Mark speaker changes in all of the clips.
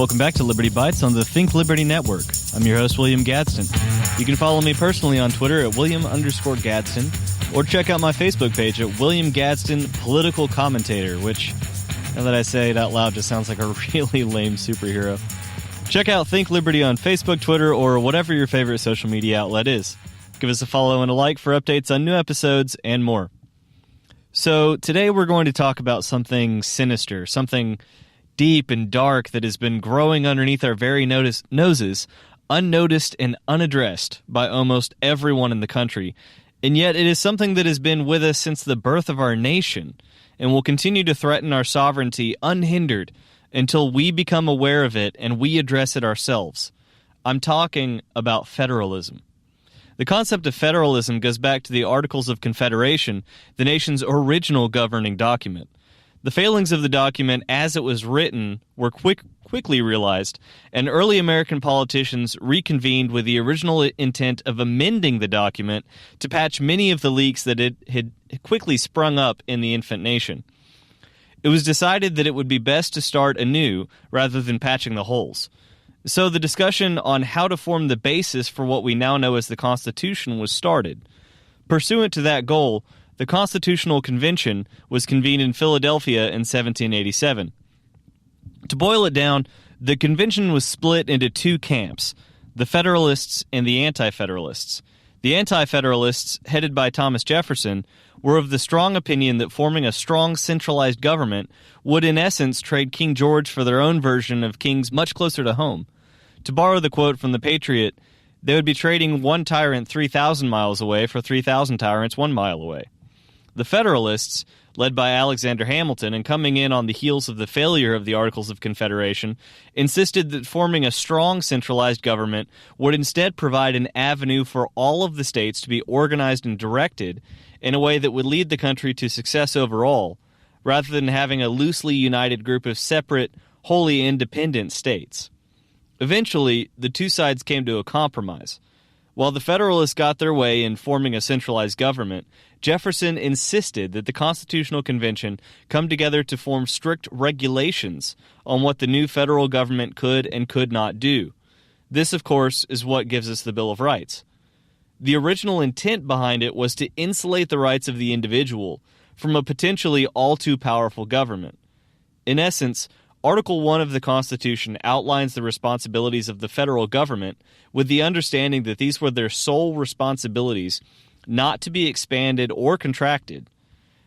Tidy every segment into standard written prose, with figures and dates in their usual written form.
Speaker 1: Welcome back to Liberty Bytes on the Think Liberty Network. I'm your host, William Gadsden. You can follow me personally on Twitter at William_Gadsden, or check out my Facebook page at William Gadsden Political Commentator, which, now that I say it out loud, just sounds like a really lame superhero. Check out Think Liberty on Facebook, Twitter, or whatever your favorite social media outlet is. Give us a follow and a like for updates on new episodes and more. So today we're going to talk about something sinister, something deep and dark that has been growing underneath our very noses, unnoticed and unaddressed by almost everyone in the country. And yet it is something that has been with us since the birth of our nation and will continue to threaten our sovereignty unhindered until we become aware of it and we address it ourselves. I'm talking about federalism. The concept of federalism goes back to the Articles of Confederation, the nation's original governing document. The failings of the document as it was written were quickly realized, and early American politicians reconvened with the original intent of amending the document to patch many of the leaks that it had quickly sprung up in the infant nation. It was decided that it would be best to start anew rather than patching the holes. So the discussion on how to form the basis for what we now know as the Constitution was started. Pursuant to that goal, the Constitutional Convention was convened in Philadelphia in 1787. To boil it down, the convention was split into two camps, the Federalists and the Anti-Federalists. The Anti-Federalists, headed by Thomas Jefferson, were of the strong opinion that forming a strong centralized government would in essence trade King George for their own version of kings much closer to home. To borrow the quote from The Patriot, they would be trading one tyrant 3,000 miles away for 3,000 tyrants 1 mile away. The Federalists, led by Alexander Hamilton and coming in on the heels of the failure of the Articles of Confederation, insisted that forming a strong centralized government would instead provide an avenue for all of the states to be organized and directed in a way that would lead the country to success overall, rather than having a loosely united group of separate, wholly independent states. Eventually, the two sides came to a compromise. While the Federalists got their way in forming a centralized government, Jefferson insisted that the Constitutional Convention come together to form strict regulations on what the new federal government could and could not do. This, of course, is what gives us the Bill of Rights. The original intent behind it was to insulate the rights of the individual from a potentially all-too-powerful government. In essence, Article 1 of the Constitution outlines the responsibilities of the federal government with the understanding that these were their sole responsibilities, not to be expanded or contracted.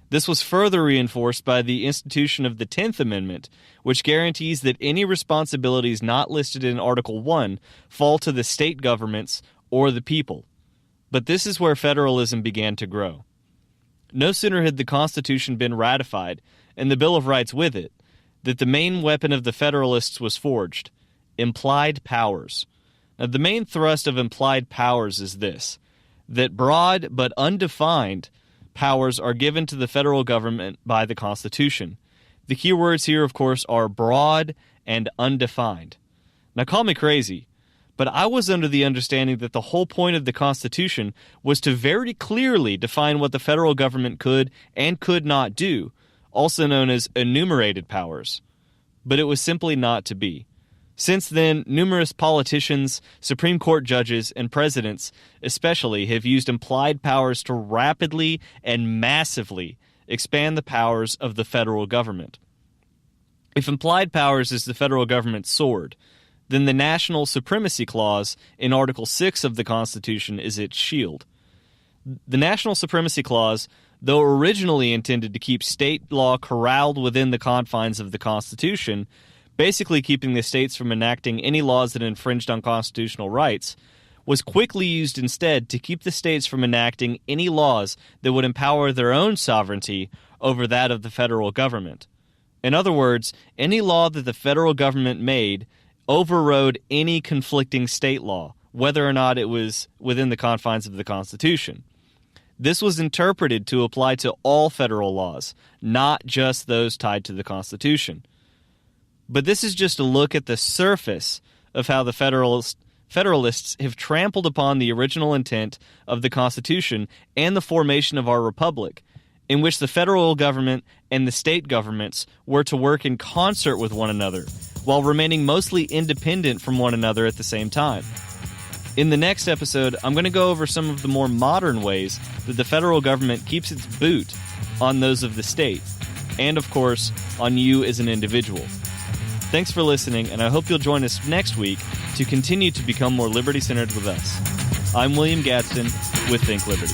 Speaker 1: This was further reinforced by the institution of the 10th Amendment, which guarantees that any responsibilities not listed in Article 1 fall to the state governments or the people. But this is where federalism began to grow. No sooner had the Constitution been ratified, and the Bill of Rights with it, that the main weapon of the Federalists was forged: implied powers. Now, the main thrust of implied powers is this: that broad but undefined powers are given to the federal government by the Constitution. The key words here, of course, are broad and undefined. Now, call me crazy, but I was under the understanding that the whole point of the Constitution was to very clearly define what the federal government could and could not do, also known as enumerated powers. But it was simply not to be. Since then, numerous politicians, Supreme Court judges, and presidents especially have used implied powers to rapidly and massively expand the powers of the federal government. If implied powers is the federal government's sword, then the National Supremacy Clause in Article 6 of the Constitution is its shield. The National Supremacy Clause, though originally intended to keep state law corralled within the confines of the Constitution, basically keeping the states from enacting any laws that infringed on constitutional rights, was quickly used instead to keep the states from enacting any laws that would empower their own sovereignty over that of the federal government. In other words, any law that the federal government made overrode any conflicting state law, whether or not it was within the confines of the Constitution. This was interpreted to apply to all federal laws, not just those tied to the Constitution. But this is just a look at the surface of how the Federalists have trampled upon the original intent of the Constitution and the formation of our republic, in which the federal government and the state governments were to work in concert with one another, while remaining mostly independent from one another at the same time. In the next episode, I'm going to go over some of the more modern ways that the federal government keeps its boot on those of the state, and of course, on you as an individual. Thanks for listening, and I hope you'll join us next week to continue to become more liberty-centered with us. I'm William Gadsden with Think Liberty.